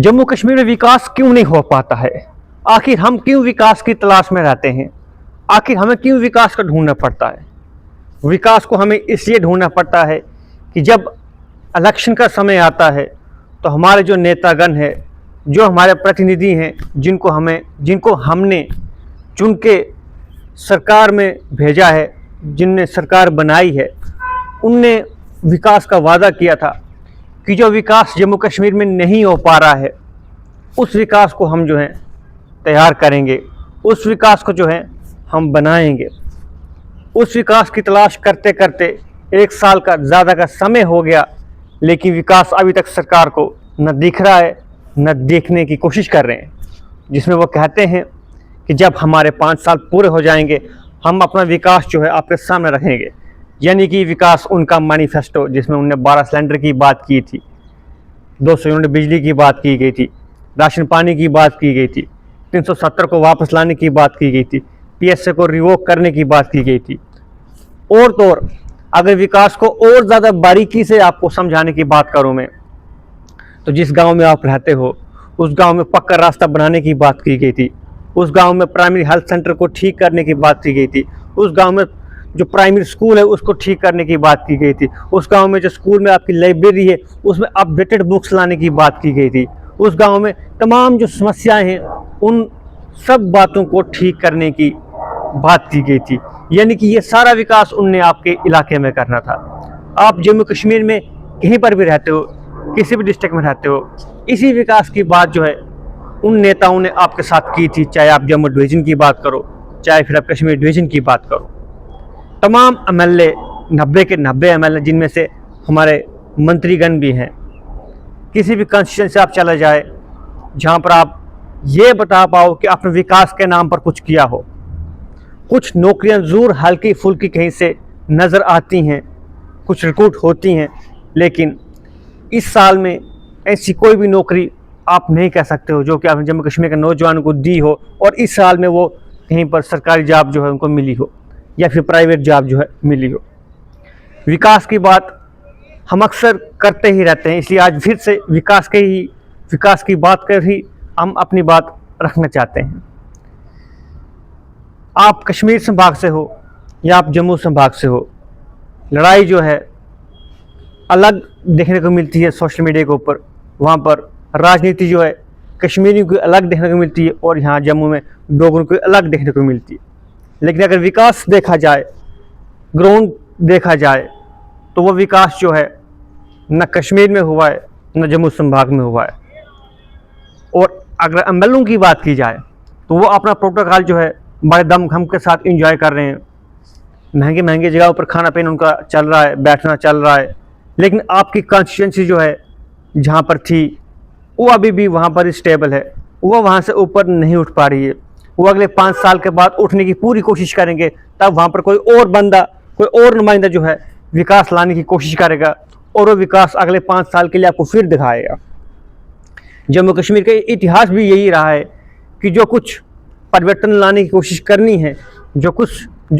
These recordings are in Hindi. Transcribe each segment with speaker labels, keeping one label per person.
Speaker 1: जम्मू कश्मीर में विकास क्यों नहीं हो पाता है? आखिर हम क्यों विकास की तलाश में रहते हैं? आखिर हमें क्यों विकास को ढूंढना पड़ता है? विकास को हमें इसलिए ढूंढना पड़ता है कि जब इलेक्शन का समय आता है तो हमारे जो नेतागण हैं, जो हमारे प्रतिनिधि हैं, जिनको हमने चुन के सरकार में भेजा है, जिनने सरकार बनाई है, उनने विकास का वादा किया था कि जो विकास जम्मू कश्मीर में नहीं हो पा रहा है उस विकास को हम जो है तैयार करेंगे, उस विकास को जो है हम बनाएंगे। उस विकास की तलाश करते करते 1 साल का ज़्यादा का समय हो गया, लेकिन विकास अभी तक सरकार को न दिख रहा है, न देखने की कोशिश कर रहे हैं। जिसमें वो कहते हैं कि जब हमारे 5 साल पूरे हो जाएंगे हम अपना विकास जो है आपके सामने रखेंगे। यानी कि विकास उनका मैनिफेस्टो, जिसमें उन्होंने 12 सिलेंडर की बात की थी, 200 यूनिट बिजली की बात की गई थी, राशन पानी की बात की गई थी, 370 को वापस लाने की बात की गई थी, पीएसए को रिवोक करने की बात की गई थी। और तो और अगर विकास को और ज़्यादा बारीकी से आपको समझाने की बात करूँ मैं, तो जिस गांव में आप रहते हो उस गांव में पक्का रास्ता बनाने की बात की गई थी, उस गांव में प्राइमरी हेल्थ सेंटर को ठीक करने की बात की गई थी, उस गांव में जो प्राइमरी स्कूल है उसको ठीक करने की बात की गई थी, उस गांव में जो स्कूल में आपकी लाइब्रेरी है उसमें अपडेटेड बुक्स लाने की बात की गई थी, उस गांव में तमाम जो समस्याएं हैं उन सब बातों को ठीक करने की बात की गई थी। यानी कि ये सारा विकास उनने आपके इलाके में करना था। आप जम्मू कश्मीर में कहीं पर भी रहते हो, किसी भी डिस्ट्रिक्ट में रहते हो, इसी विकास की बात जो है उन नेताओं ने आपके साथ की थी। चाहे आप जम्मू डिवीज़न की बात करो, चाहे फिर आप कश्मीर डिवीज़न की बात करो। तमाम एमएलए 90 के 90 एमएलए, जिनमें से हमारे मंत्रीगण भी हैं, किसी भी कंस्टिट्यूंसी से आप चले जाए जहाँ पर आप ये बता पाओ कि आपने विकास के नाम पर कुछ किया हो। कुछ नौकरियाँ ज़रूर हल्की फुल्की कहीं से नज़र आती हैं, कुछ रिक्रूट होती हैं, लेकिन इस साल में ऐसी कोई भी नौकरी आप नहीं कह सकते हो जो कि आपने जम्मू कश्मीर के नौजवानों को दी हो और इस साल में वो कहीं पर सरकारी जॉब जो है उनको मिली हो या फिर प्राइवेट जॉब जो है मिली हो। विकास की बात हम अक्सर करते ही रहते हैं, इसलिए आज फिर से विकास की बात कर ही हम अपनी बात रखना चाहते हैं। आप कश्मीर संभाग से हो या आप जम्मू संभाग से हो, लड़ाई जो है अलग देखने को मिलती है सोशल मीडिया के ऊपर। वहाँ पर राजनीति जो है कश्मीरियों को अलग देखने को मिलती है और यहाँ जम्मू में डोगरों को अलग देखने को मिलती है। लेकिन अगर विकास देखा जाए, ग्राउंड देखा जाए, तो वो विकास जो है न कश्मीर में हुआ है न जम्मू संभाग में हुआ है। और अगर एमएलओ की बात की जाए तो वो अपना प्रोटोकॉल जो है बड़े दमखम के साथ एंजॉय कर रहे हैं। महंगे महंगे जगहों पर खाना पीना उनका चल रहा है, बैठना चल रहा है। लेकिन आपकी कॉन्स्टिट्यूंसी जो है जहाँ पर थी वो अभी भी वहाँ पर स्टेबल है, वो वहाँ से ऊपर नहीं उठ पा रही है। वो अगले 5 साल के बाद उठने की पूरी कोशिश करेंगे, तब वहाँ पर कोई और बंदा, कोई और नुमाइंदा जो है विकास लाने की कोशिश करेगा और वो विकास अगले 5 साल के लिए आपको फिर दिखाएगा। जम्मू कश्मीर का इतिहास भी यही रहा है कि जो कुछ परिवर्तन लाने की कोशिश करनी है, जो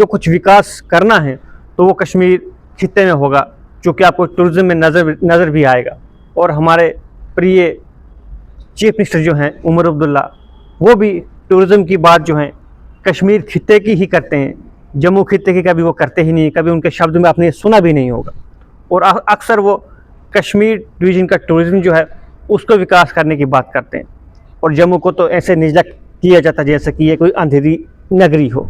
Speaker 1: कुछ विकास करना है, तो वो कश्मीर खित्ते में होगा, जो कि आपको टूरिज़्म में नज़र भी आएगा। और हमारे प्रिय चीफ मिनिस्टर जो हैं उमर अब्दुल्ला, वो भी टूरिज़्म की बात जो है कश्मीर खित्ते की ही करते हैं, जम्मू खित्ते की कभी वो करते ही नहीं। कभी उनके शब्द में आपने सुना भी नहीं होगा। और अक्सर वो कश्मीर डिवीज़न का टूरिज़्म जो है उसको विकास करने की बात करते हैं और जम्मू को तो ऐसे निजला किया जाता जैसे कि ये कोई अंधेरी नगरी हो।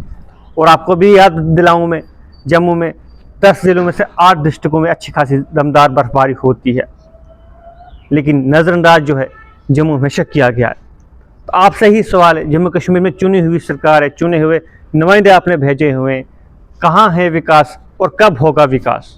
Speaker 1: और आपको भी याद दिलाऊं मैं, जम्मू में 10 ज़िलों में से 8 डिस्ट्रिक्टों में अच्छी खासी दमदार बर्फबारी होती है, लेकिन नज़रअंदाज जो है जम्मू हमेशा किया गया है। तो आपसे ही सवाल है, जम्मू कश्मीर में चुनी हुई सरकार है, चुने हुए नुमाइंदे आपने भेजे हुए हैं, कहाँ है विकास और कब होगा विकास?